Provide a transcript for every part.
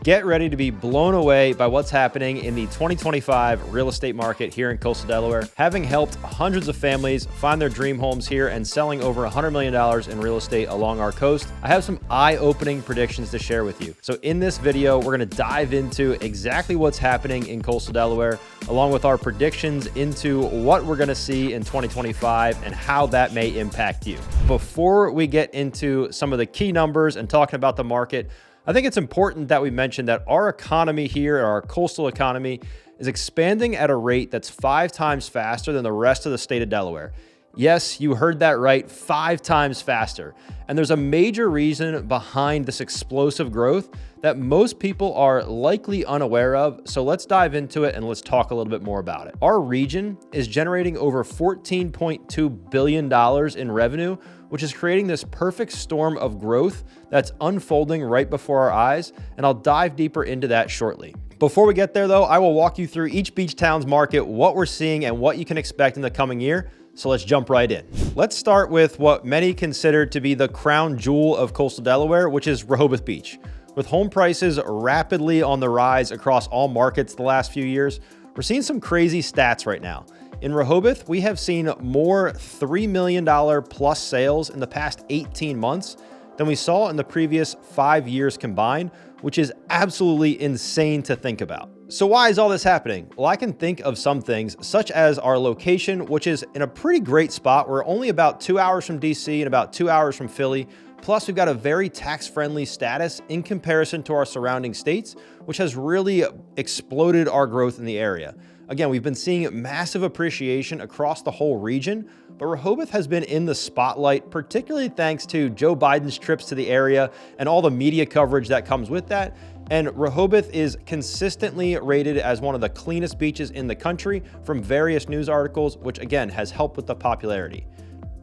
Get ready to be blown away by what's happening in the 2025 real estate market here in Coastal Delaware. Having helped hundreds of families find their dream homes here and selling over $100 million in real estate along our coast, I have some eye-opening predictions to share with you. So in this video, we're going to dive into exactly what's happening in Coastal Delaware, along with our predictions into what we're going to see in 2025 and how that may impact you. Before we get into some of the key numbers and talking about the market, I think it's important that we mention that our economy here, our coastal economy, is expanding at a rate that's 5 times faster than the rest of the state of Delaware. Yes, you heard that right, 5 times faster. And there's a major reason behind this explosive growth that most people are likely unaware of. So let's dive into it and let's talk a little bit more about it. Our region is generating over $14.2 billion in revenue, which is creating this perfect storm of growth that's unfolding right before our eyes. And I'll dive deeper into that shortly. Before we get there though, I will walk you through each beach town's market, what we're seeing and what you can expect in the coming year. So let's jump right in. Let's start with what many consider to be the crown jewel of Coastal Delaware, which is Rehoboth Beach. With home prices rapidly on the rise across all markets the last few years, we're seeing some crazy stats right now. In Rehoboth, we have seen more $3 million plus sales in the past 18 months than we saw in the previous 5 years combined, which is absolutely insane to think about. So why is all this happening? Well, I can think of some things such as our location, which is in a pretty great spot. We're only about 2 hours from DC and about 2 hours from Philly. Plus, we've got a very tax-friendly status in comparison to our surrounding states, which has really exploded our growth in the area. Again, we've been seeing massive appreciation across the whole region, but Rehoboth has been in the spotlight, particularly thanks to Joe Biden's trips to the area and all the media coverage that comes with that. And Rehoboth is consistently rated as one of the cleanest beaches in the country from various news articles, which again has helped with the popularity.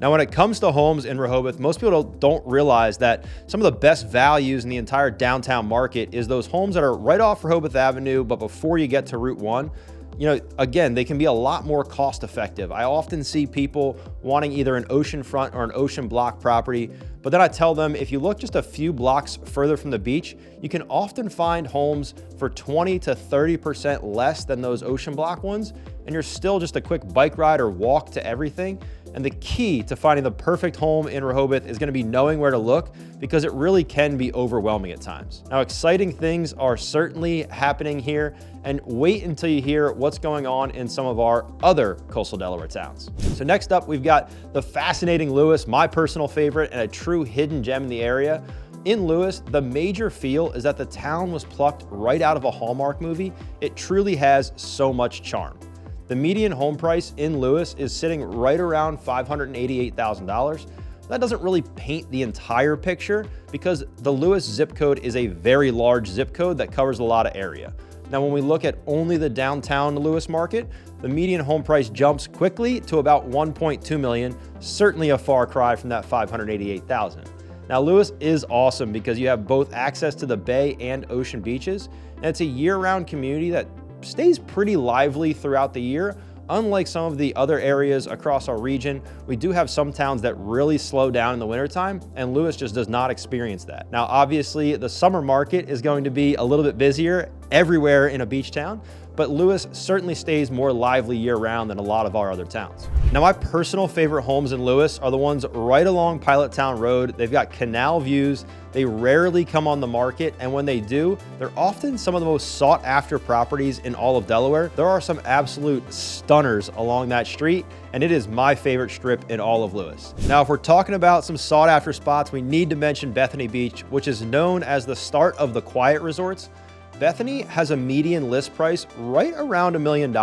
Now, when it comes to homes in Rehoboth, most people don't realize that some of the best values in the entire downtown market is those homes that are right off Rehoboth Avenue, but before you get to Route 1. You know, again, they can be a lot more cost effective. I often see people wanting either an oceanfront or an ocean block property, but then I tell them if you look just a few blocks further from the beach, you can often find homes for 20 to 30% less than those ocean block ones, and you're still just a quick bike ride or walk to everything. And the key to finding the perfect home in Rehoboth is going to be knowing where to look, because it really can be overwhelming at times. Now, exciting things are certainly happening here, and wait until you hear what's going on in some of our other Coastal Delaware towns. So next up, we've got the fascinating Lewes, my personal favorite and a true hidden gem in the area. In Lewes, the major feel is that the town was plucked right out of a Hallmark movie. It truly has so much charm. The median home price in Lewes is sitting right around $588,000. That doesn't really paint the entire picture because the Lewes zip code is a very large zip code that covers a lot of area. Now, when we look at only the downtown Lewes market, the median home price jumps quickly to about $1.2 million, certainly a far cry from that $588,000. Now, Lewes is awesome because you have both access to the bay and ocean beaches, and it's a year-round community that stays pretty lively throughout the year. Unlike some of the other areas across our region, we do have some towns that really slow down in the wintertime, and Lewes just does not experience that. Now, obviously, the summer market is going to be a little bit busier everywhere in a beach town, but Lewes certainly stays more lively year-round than a lot of our other towns. Now, my personal favorite homes in Lewes are the ones right along Pilot Town Road. They've got canal views. They rarely come on the market, and when they do, they're often some of the most sought-after properties in all of Delaware. There are some absolute stunners along that street, and it is my favorite strip in all of Lewes. Now, if we're talking about some sought-after spots, we need to mention Bethany Beach, which is known as the start of the quiet resorts. Bethany has a median list price right around $1 million,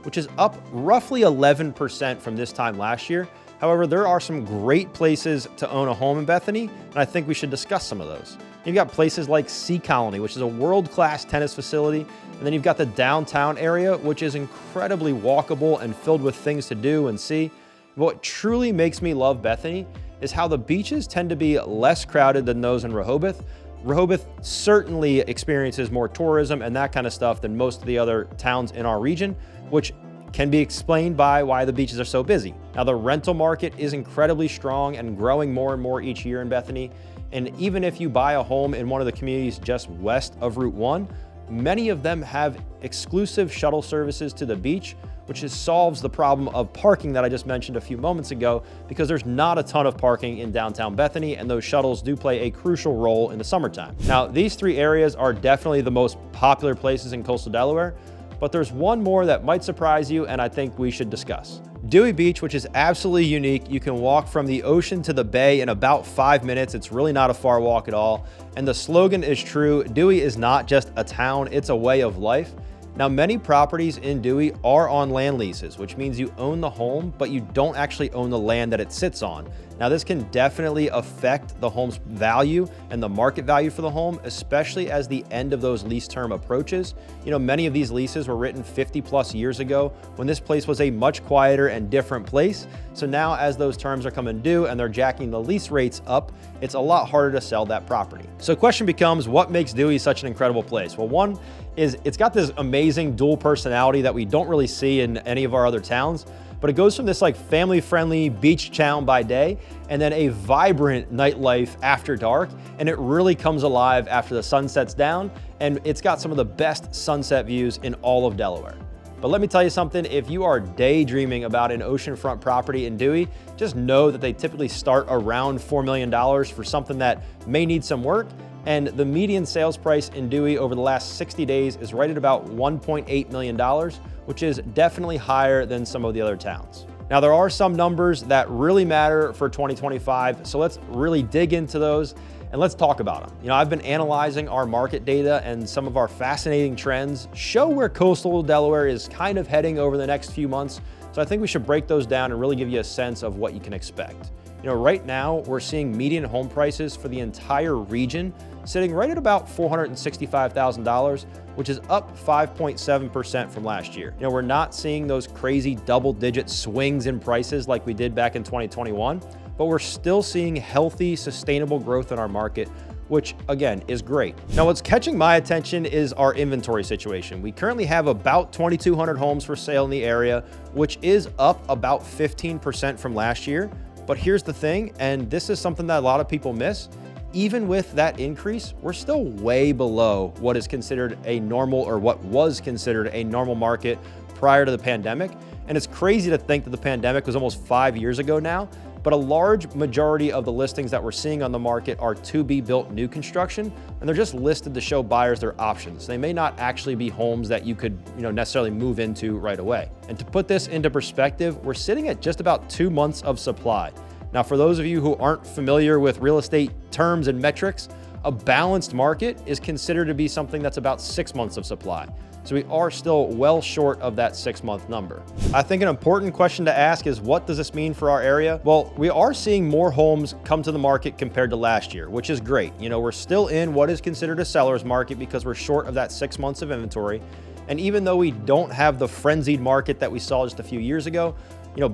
which is up roughly 11% from this time last year. However, there are some great places to own a home in Bethany, and I think we should discuss some of those. You've got places like Sea Colony, which is a world-class tennis facility, and then you've got the downtown area, which is incredibly walkable and filled with things to do and see. What truly makes me love Bethany is how the beaches tend to be less crowded than those in Rehoboth. Rehoboth certainly experiences more tourism and that kind of stuff than most of the other towns in our region, which can be explained by why the beaches are so busy. Now, the rental market is incredibly strong and growing more and more each year in Bethany. And even if you buy a home in one of the communities just west of Route 1, many of them have exclusive shuttle services to the beach, which solves the problem of parking that I just mentioned a few moments ago, because there's not a ton of parking in downtown Bethany, and those shuttles do play a crucial role in the summertime. Now, these three areas are definitely the most popular places in coastal Delaware, but there's one more that might surprise you and I think we should discuss. Dewey Beach, which is absolutely unique. You can walk from the ocean to the bay in about 5 minutes. It's really not a far walk at all. And the slogan is true. Dewey is not just a town, it's a way of life. Now, many properties in Dewey are on land leases, which means you own the home, but you don't actually own the land that it sits on. Now, this can definitely affect the home's value and the market value for the home, especially as the end of those lease term approaches. You know, many of these leases were written 50 plus years ago when this place was a much quieter and different place. So now as those terms are coming due and they're jacking the lease rates up, it's a lot harder to sell that property. So the question becomes, what makes Dewey such an incredible place? Well, one is it's got this amazing dual personality that we don't really see in any of our other towns. But it goes from this like family-friendly beach town by day and then a vibrant nightlife after dark. And it really comes alive after the sun sets down. And it's got some of the best sunset views in all of Delaware. But let me tell you something, if you are daydreaming about an oceanfront property in Dewey, just know that they typically start around $4 million for something that may need some work. And the median sales price in Dewey over the last 60 days is right at about $1.8 million, which is definitely higher than some of the other towns. Now, there are some numbers that really matter for 2025, so let's really dig into those and let's talk about them. You know, I've been analyzing our market data, and some of our fascinating trends show where coastal Delaware is kind of heading over the next few months. So I think we should break those down and really give you a sense of what you can expect. You know, right now we're seeing median home prices for the entire region sitting right at about $465,000, which is up 5.7% from last year. You know, we're not seeing those crazy double-digit swings in prices like we did back in 2021, but we're still seeing healthy, sustainable growth in our market, which again is great. Now, what's catching my attention is our inventory situation. We currently have about 2,200 homes for sale in the area, which is up about 15% from last year. But here's the thing, and this is something that a lot of people miss. Even with that increase, we're still way below what is considered a normal, or what was considered a normal market prior to the pandemic. And it's crazy to think that the pandemic was almost 5 years ago now, but a large majority of the listings that we're seeing on the market are to-be-built new construction, and they're just listed to show buyers their options. They may not actually be homes that you could, necessarily move into right away. And to put this into perspective, we're sitting at just about 2 months of supply. Now, for those of you who aren't familiar with real estate terms and metrics, a balanced market is considered to be something that's about 6 months of supply. So we are still well short of that 6-month number. I think an important question to ask is, what does this mean for our area? Well, we are seeing more homes come to the market compared to last year, which is great. You know, we're still in what is considered a seller's market because we're short of that 6 months of inventory. And even though we don't have the frenzied market that we saw just a few years ago,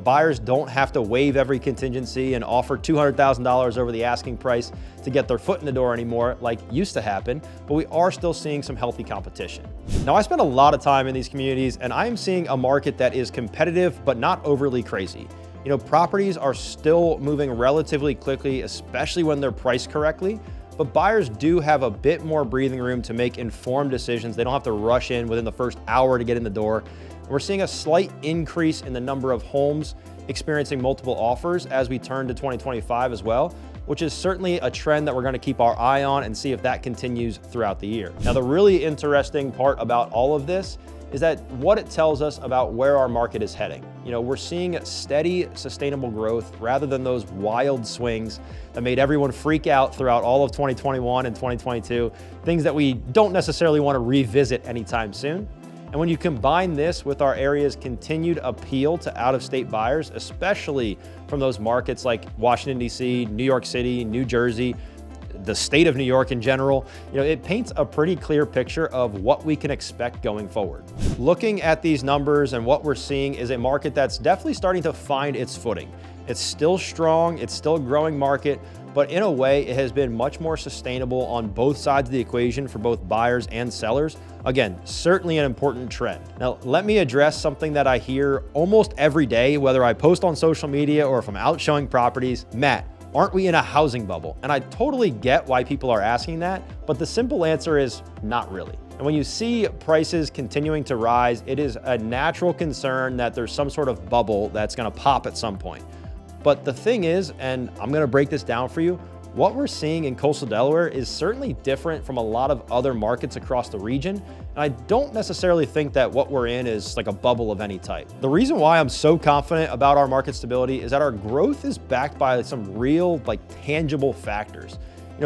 buyers don't have to waive every contingency and offer $200,000 over the asking price to get their foot in the door anymore, like used to happen, but we are still seeing some healthy competition. Now, I spend a lot of time in these communities, and I am seeing a market that is competitive, but not overly crazy. Properties are still moving relatively quickly, especially when they're priced correctly, but buyers do have a bit more breathing room to make informed decisions. They don't have to rush in within the first hour to get in the door. We're seeing a slight increase in the number of homes experiencing multiple offers as we turn to 2025 as well, which is certainly a trend that we're going to keep our eye on and see if that continues throughout the year. Now, the really interesting part about all of this is that what it tells us about where our market is heading. We're seeing steady, sustainable growth rather than those wild swings that made everyone freak out throughout all of 2021 and 2022, things that we don't necessarily want to revisit anytime soon. And when you combine this with our area's continued appeal to out-of-state buyers, especially from those markets like Washington, D.C., New York City, New Jersey, the state of New York in general, it paints a pretty clear picture of what we can expect going forward. Looking at these numbers and what we're seeing is a market that's definitely starting to find its footing. It's still strong, it's still a growing market, but in a way it has been much more sustainable on both sides of the equation for both buyers and sellers. Again, certainly an important trend. Now, let me address something that I hear almost every day, whether I post on social media or if I'm out showing properties. Matt, aren't we in a housing bubble? And I totally get why people are asking that, but the simple answer is not really. And when you see prices continuing to rise, it is a natural concern that there's some sort of bubble that's gonna pop at some point. But the thing is, and I'm gonna break this down for you, what we're seeing in coastal Delaware is certainly different from a lot of other markets across the region. And I don't necessarily think that what we're in is like a bubble of any type. The reason why I'm so confident about our market stability is that our growth is backed by some real, tangible factors.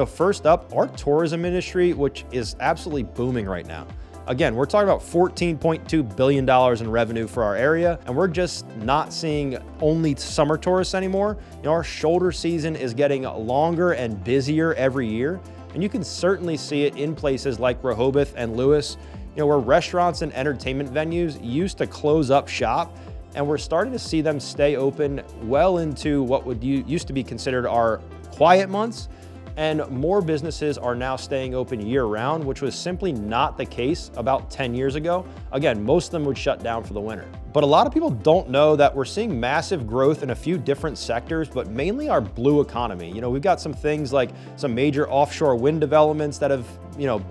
First up, our tourism industry, which is absolutely booming right now. Again, we're talking about $14.2 billion in revenue for our area, and we're just not seeing only summer tourists anymore. Our shoulder season is getting longer and busier every year, and you can certainly see it in places like Rehoboth and Lewes, where restaurants and entertainment venues used to close up shop, and we're starting to see them stay open well into what would used to be considered our quiet months. And more businesses are now staying open year-round, which was simply not the case about 10 years ago. Again, most of them would shut down for the winter. But a lot of people don't know that we're seeing massive growth in a few different sectors, but mainly our blue economy. We've got some things like some major offshore wind developments that have,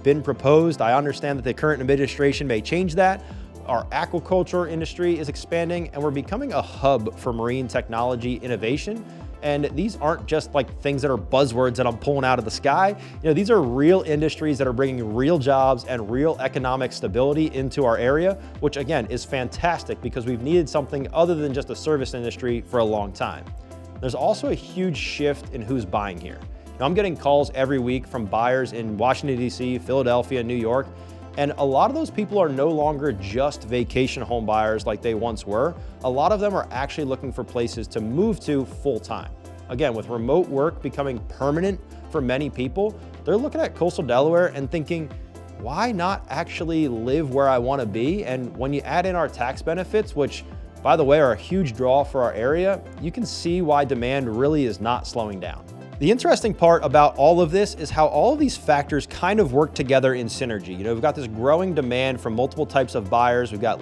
been proposed. I understand that the current administration may change that. Our aquaculture industry is expanding, and we're becoming a hub for marine technology innovation. And these aren't just things that are buzzwords that I'm pulling out of the sky. These are real industries that are bringing real jobs and real economic stability into our area, which again is fantastic because we've needed something other than just a service industry for a long time. There's also a huge shift in who's buying here. I'm getting calls every week from buyers in Washington, D.C., Philadelphia, New York, and a lot of those people are no longer just vacation home buyers like they once were. A lot of them are actually looking for places to move to full time. Again, with remote work becoming permanent for many people, they're looking at coastal Delaware and thinking, why not actually live where I want to be? And when you add in our tax benefits, which by the way are a huge draw for our area, you can see why demand really is not slowing down. The interesting part about all of this is how all of these factors kind of work together in synergy. We've got this growing demand from multiple types of buyers. We've got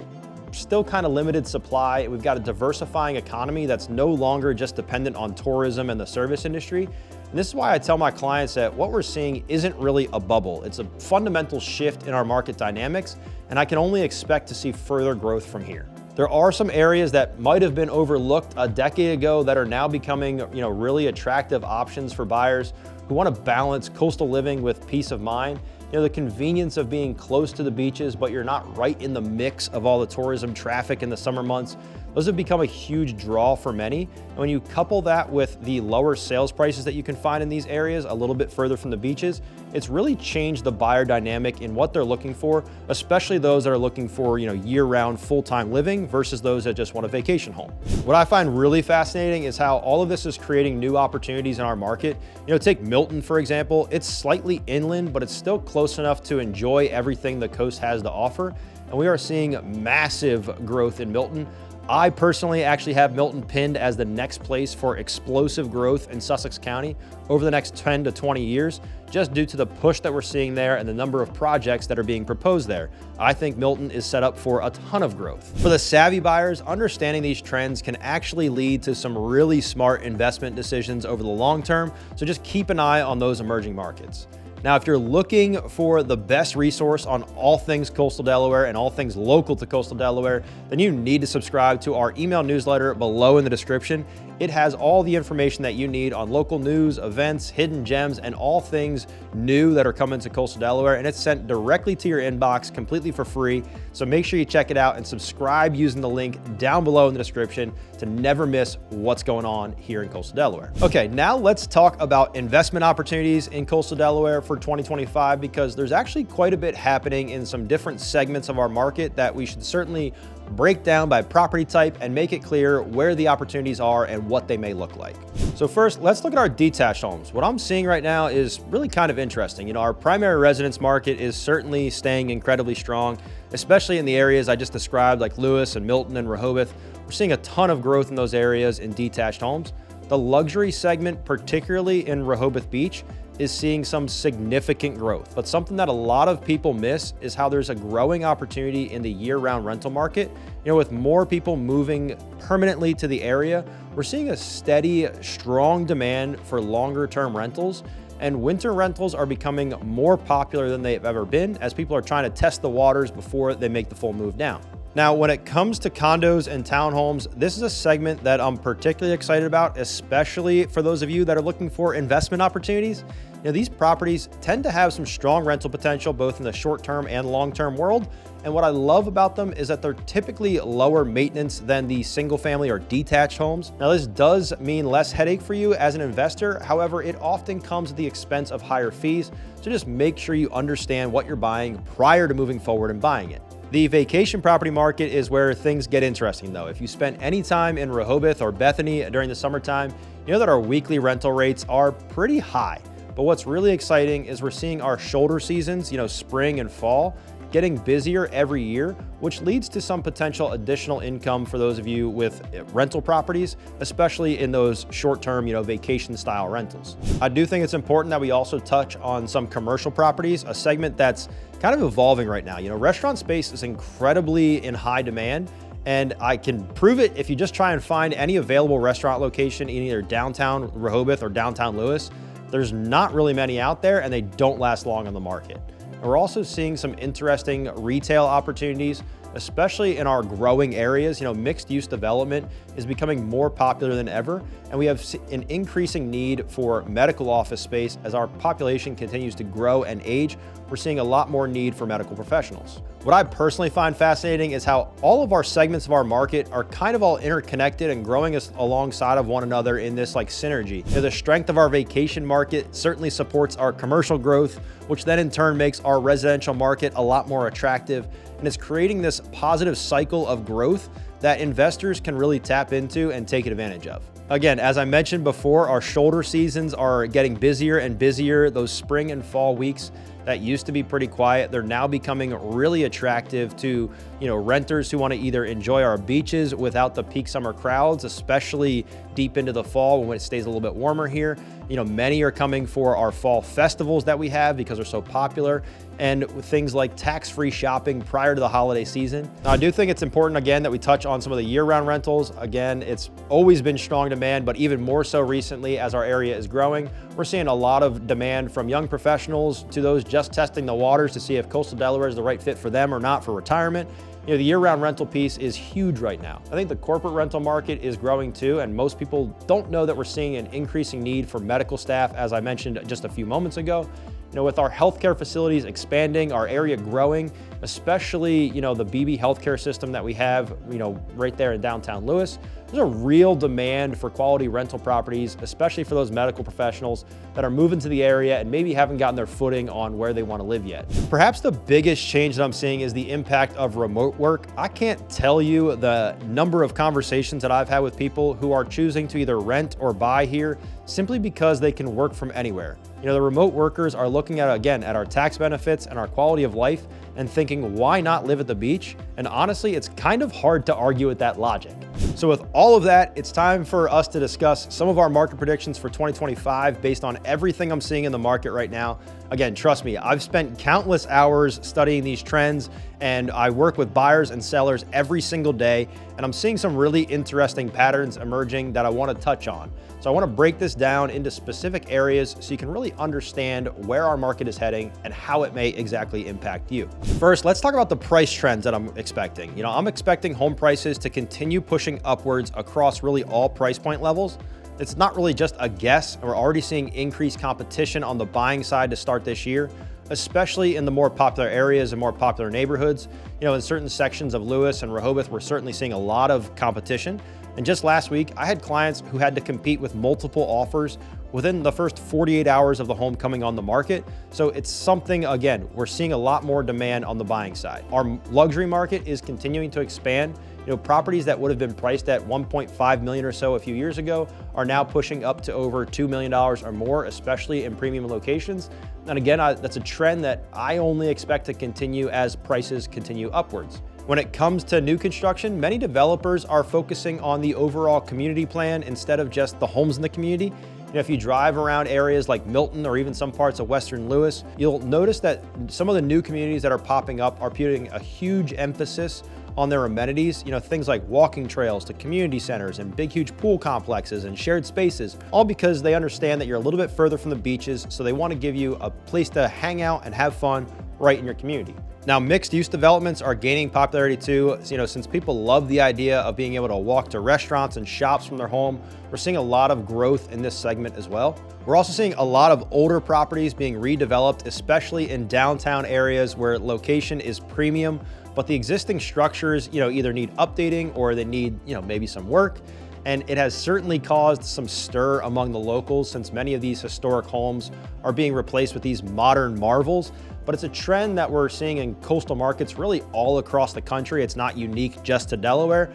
still kind of limited supply. We've got a diversifying economy that's no longer just dependent on tourism and the service industry. And this is why I tell my clients that what we're seeing isn't really a bubble. It's a fundamental shift in our market dynamics, and I can only expect to see further growth from here. There are some areas that might have been overlooked a decade ago that are now becoming, really attractive options for buyers who want to balance coastal living with peace of mind. The convenience of being close to the beaches, but you're not right in the mix of all the tourism traffic in the summer months. Those have become a huge draw for many. And when you couple that with the lower sales prices that you can find in these areas a little bit further from the beaches, it's really changed the buyer dynamic in what they're looking for, especially those that are looking for, year-round full-time living versus those that just want a vacation home. What I find really fascinating is how all of this is creating new opportunities in our market. Take Milton, for example. It's slightly inland, but it's still close enough to enjoy everything the coast has to offer. And we are seeing massive growth in Milton. I personally actually have Milton pinned as the next place for explosive growth in Sussex County over the next 10 to 20 years, just due to the push that we're seeing there and the number of projects that are being proposed there. I think Milton is set up for a ton of growth. For the savvy buyers, understanding these trends can actually lead to some really smart investment decisions over the long term, so just keep an eye on those emerging markets. Now, if you're looking for the best resource on all things coastal Delaware and all things local to coastal Delaware, then you need to subscribe to our email newsletter below in the description. It has all the information that you need on local news, events, hidden gems, and all things new that are coming to coastal Delaware, and it's sent directly to your inbox completely for free. So make sure you check it out and subscribe using the link down below in the description to never miss what's going on here in coastal Delaware. Okay, now let's talk about investment opportunities in coastal Delaware for 2025, because there's actually quite a bit happening in some different segments of our market that we should certainly break down by property type and make it clear where the opportunities are and what they may look like. So first, let's look at our detached homes. What I'm seeing right now is really kind of interesting. Our primary residence market is certainly staying incredibly strong, especially in the areas I just described, like Lewes and Milton and Rehoboth. We're seeing a ton of growth in those areas in detached homes. The luxury segment, particularly in Rehoboth Beach, is seeing some significant growth, but something that a lot of people miss is how there's a growing opportunity in the year-round rental market. With more people moving permanently to the area, we're seeing a steady, strong demand for longer-term rentals, and winter rentals are becoming more popular than they've ever been as people are trying to test the waters before they make the full move down. Now, when it comes to condos and townhomes, this is a segment that I'm particularly excited about, especially for those of you that are looking for investment opportunities. These properties tend to have some strong rental potential, both in the short-term and long-term world. And what I love about them is that they're typically lower maintenance than the single-family or detached homes. Now, this does mean less headache for you as an investor. However, it often comes at the expense of higher fees. So just make sure you understand what you're buying prior to moving forward and buying it. The vacation property market is where things get interesting, though. If you spent any time in Rehoboth or Bethany during the summertime, you know that our weekly rental rates are pretty high. But what's really exciting is we're seeing our shoulder seasons, spring and fall, getting busier every year, which leads to some potential additional income for those of you with rental properties, especially in those short-term, vacation style rentals. I do think it's important that we also touch on some commercial properties, a segment that's kind of evolving right now. Restaurant space is incredibly in high demand, and I can prove it if you just try and find any available restaurant location in either downtown Rehoboth or downtown Lewes. There's not really many out there, and they don't last long on the market. And we're also seeing some interesting retail opportunities, especially in our growing areas. Mixed use development is becoming more popular than ever, and we have an increasing need for medical office space as our population continues to grow and age. We're seeing a lot more need for medical professionals. What I personally find fascinating is how all of our segments of our market are kind of all interconnected and growing us alongside of one another in this synergy. The strength of our vacation market certainly supports our commercial growth, which then in turn makes our residential market a lot more attractive, and it's creating this positive cycle of growth that investors can really tap into and take advantage of. Again, as I mentioned before, our shoulder seasons are getting busier and busier. Those spring and fall weeks that used to be pretty quiet, they're now becoming really attractive to, renters who want to either enjoy our beaches without the peak summer crowds, especially deep into the fall when it stays a little bit warmer here. Many are coming for our fall festivals that we have because they're so popular, and things like tax-free shopping prior to the holiday season. Now, I do think it's important, again, that we touch on some of the year-round rentals. Again, it's always been strong demand, but even more so recently as our area is growing. We're seeing a lot of demand from young professionals to those just testing the waters to see if Coastal Delaware is the right fit for them or not for retirement. The year-round rental piece is huge right now. I think the corporate rental market is growing too, and most people don't know that we're seeing an increasing need for medical staff, as I mentioned just a few moments ago. With our healthcare facilities expanding, our area growing, especially, the BB healthcare system that we have, right there in downtown Lewes, there's a real demand for quality rental properties, especially for those medical professionals that are moving to the area and maybe haven't gotten their footing on where they want to live yet. Perhaps the biggest change that I'm seeing is the impact of remote work. I can't tell you the number of conversations that I've had with people who are choosing to either rent or buy here simply because they can work from anywhere. The remote workers are looking at, again, at our tax benefits and our quality of life and thinking, why not live at the beach? And honestly, it's kind of hard to argue with that logic. So with all of that, it's time for us to discuss some of our market predictions for 2025 based on everything I'm seeing in the market right now. Again, trust me, I've spent countless hours studying these trends, and I work with buyers and sellers every single day, and I'm seeing some really interesting patterns emerging that I want to touch on. So I want to break this down into specific areas so you can really understand where our market is heading and how it may exactly impact you. First, let's talk about the price trends that I'm expecting. I'm expecting home prices to continue pushing upwards across really all price point levels. It's not really just a guess. We're already seeing increased competition on the buying side to start this year, especially in the more popular areas and more popular neighborhoods. In certain sections of Lewes and Rehoboth, we're certainly seeing a lot of competition. And just last week, I had clients who had to compete with multiple offers within the first 48 hours of the home coming on the market. So it's something, again, we're seeing a lot more demand on the buying side. Our luxury market is continuing to expand. Properties that would have been priced at $1.5 million or so a few years ago are now pushing up to over $2 million or more, especially in premium locations. And again, that's a trend that I only expect to continue as prices continue upwards. When it comes to new construction, many developers are focusing on the overall community plan instead of just the homes in the community. If you drive around areas like Milton or even some parts of Western Lewes, you'll notice that some of the new communities that are popping up are putting a huge emphasis on their amenities, things like walking trails to community centers and big, huge pool complexes and shared spaces, all because they understand that you're a little bit further from the beaches, so they want to give you a place to hang out and have fun right in your community. Now, mixed-use developments are gaining popularity too. Since people love the idea of being able to walk to restaurants and shops from their home, we're seeing a lot of growth in this segment as well. We're also seeing a lot of older properties being redeveloped, especially in downtown areas where location is premium, but the existing structures, either need updating or they need, maybe some work. And it has certainly caused some stir among the locals, since many of these historic homes are being replaced with these modern marvels. But it's a trend that we're seeing in coastal markets really all across the country. It's not unique just to Delaware,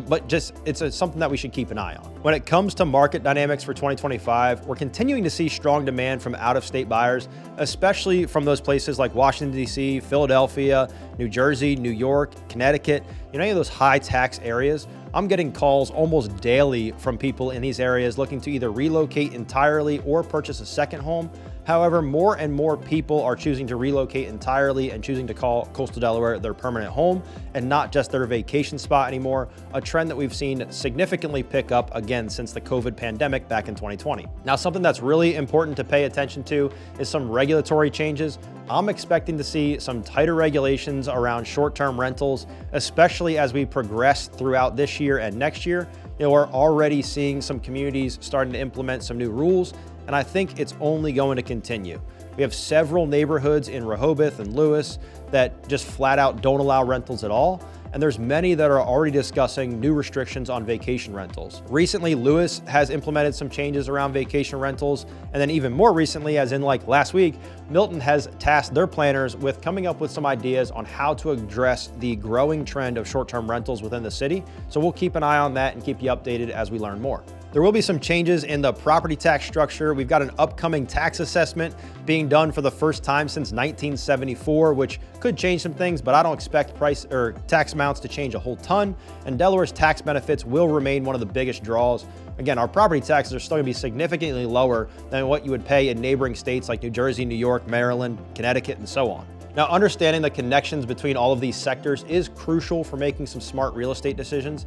but it's something that we should keep an eye on. When it comes to market dynamics for 2025, we're continuing to see strong demand from out-of-state buyers, especially from those places like Washington, D.C., Philadelphia, New Jersey, New York, Connecticut, any of those high tax areas. I'm getting calls almost daily from people in these areas looking to either relocate entirely or purchase a second home. However, more and more people are choosing to relocate entirely and choosing to call Coastal Delaware their permanent home and not just their vacation spot anymore, a trend that we've seen significantly pick up again since the COVID pandemic back in 2020. Now, something that's really important to pay attention to is some regulatory changes. I'm expecting to see some tighter regulations around short-term rentals, especially as we progress throughout this year and next year. We're already seeing some communities starting to implement some new rules, and I think it's only going to continue. We have several neighborhoods in Rehoboth and Lewes that just flat out don't allow rentals at all. And there's many that are already discussing new restrictions on vacation rentals. Recently, Lewes has implemented some changes around vacation rentals. And then even more recently, as in like last week, Milton has tasked their planners with coming up with some ideas on how to address the growing trend of short-term rentals within the city. So we'll keep an eye on that and keep you updated as we learn more. There will be some changes in the property tax structure. We've got an upcoming tax assessment being done for the first time since 1974, which could change some things, but I don't expect price or tax amounts to change a whole ton. And Delaware's tax benefits will remain one of the biggest draws. Again, our property taxes are still going to be significantly lower than what you would pay in neighboring states like New Jersey, New York, Maryland, Connecticut, and so on. Now, understanding the connections between all of these sectors is crucial for making some smart real estate decisions.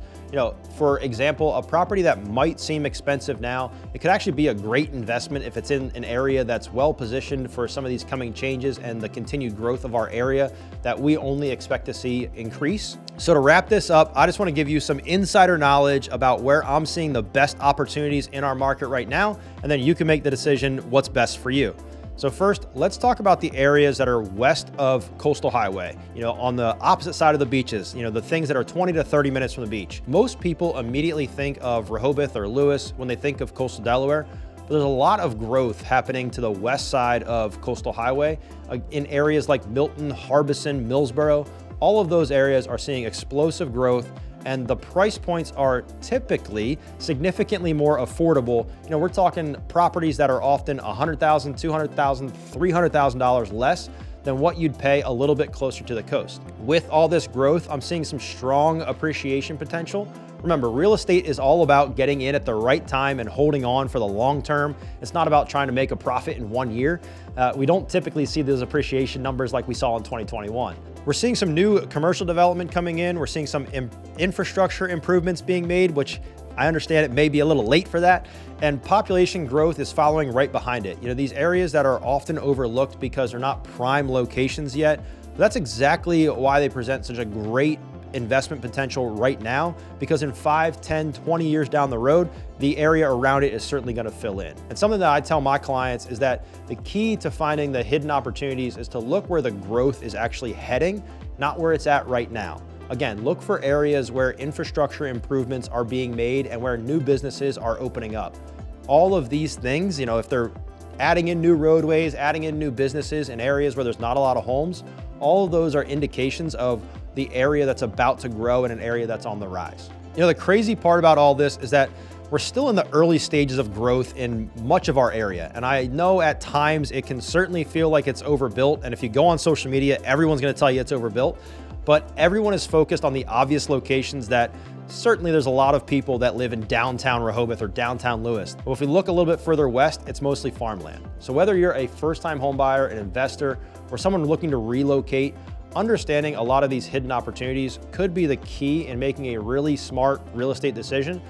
For example, a property that might seem expensive now, it could actually be a great investment if it's in an area that's well positioned for some of these coming changes and the continued growth of our area that we only expect to see increase. So to wrap this up, I just want to give you some insider knowledge about where I'm seeing the best opportunities in our market right now, and then you can make the decision what's best for you. So first, let's talk about the areas that are west of Coastal Highway, on the opposite side of the beaches, the things that are 20 to 30 minutes from the beach. Most people immediately think of Rehoboth or Lewes when they think of Coastal Delaware, but there's a lot of growth happening to the west side of Coastal Highway in areas like Milton, Harbison, Millsboro. All of those areas are seeing explosive growth, and the price points are typically significantly more affordable. We're talking properties that are often $100,000, $200,000, $300,000 less than what you'd pay a little bit closer to the coast. With all this growth, I'm seeing some strong appreciation potential. Remember, real estate is all about getting in at the right time and holding on for the long term. It's not about trying to make a profit in 1 year. We don't typically see those appreciation numbers like we saw in 2021. We're seeing some new commercial development coming in. We're seeing some infrastructure improvements being made, which I understand it may be a little late for that. And population growth is following right behind it. These areas that are often overlooked because they're not prime locations yet, that's exactly why they present such a great investment potential right now, because in 5, 10, 20 years down the road, the area around it is certainly going to fill in. And something that I tell my clients is that the key to finding the hidden opportunities is to look where the growth is actually heading, not where it's at right now. Again, look for areas where infrastructure improvements are being made and where new businesses are opening up. All of these things, if they're adding in new roadways, adding in new businesses in areas where there's not a lot of homes, all of those are indications of the area that's about to grow in an area that's on the rise. The crazy part about all this is that we're still in the early stages of growth in much of our area. And I know at times it can certainly feel like it's overbuilt. And if you go on social media, everyone's going to tell you it's overbuilt. But everyone is focused on the obvious locations that certainly there's a lot of people that live in downtown Rehoboth or downtown Lewes. But if we look a little bit further west, it's mostly farmland. So whether you're a first-time home buyer, an investor, or someone looking to relocate, understanding a lot of these hidden opportunities could be the key in making a really smart real estate decision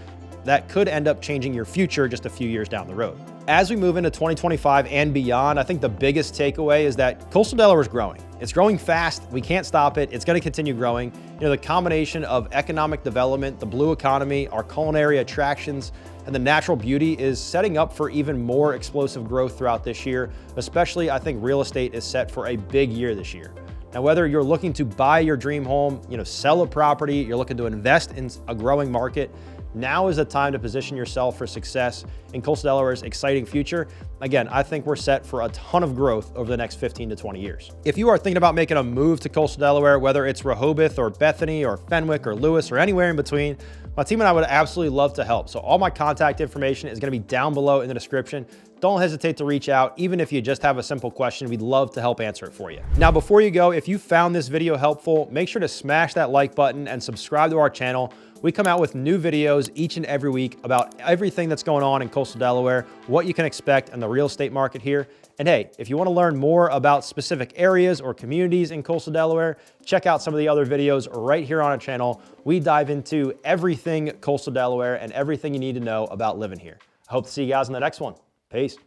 that could end up changing your future just a few years down the road. As we move into 2025 and beyond, I think the biggest takeaway is that Coastal Delaware is growing. It's growing fast. We can't stop it. It's going to continue growing. You know, the combination of economic development, the blue economy, our culinary attractions, and the natural beauty is setting up for even more explosive growth throughout this year. Especially, I think real estate is set for a big year this year. Now, whether you're looking to buy your dream home, sell a property, you're looking to invest in a growing market, now is the time to position yourself for success in Coastal Delaware's exciting future. Again, I think we're set for a ton of growth over the next 15 to 20 years. If you are thinking about making a move to Coastal Delaware, whether it's Rehoboth or Bethany or Fenwick or Lewes or anywhere in between, my team and I would absolutely love to help. So all my contact information is going to be down below in the description. Don't hesitate to reach out. Even if you just have a simple question, we'd love to help answer it for you. Now, before you go, if you found this video helpful, make sure to smash that like button and subscribe to our channel. We come out with new videos each and every week about everything that's going on in Coastal Delaware, what you can expect in the real estate market here. And hey, if you want to learn more about specific areas or communities in Coastal Delaware, check out some of the other videos right here on our channel. We dive into everything Coastal Delaware and everything you need to know about living here. I hope to see you guys in the next one. Peace.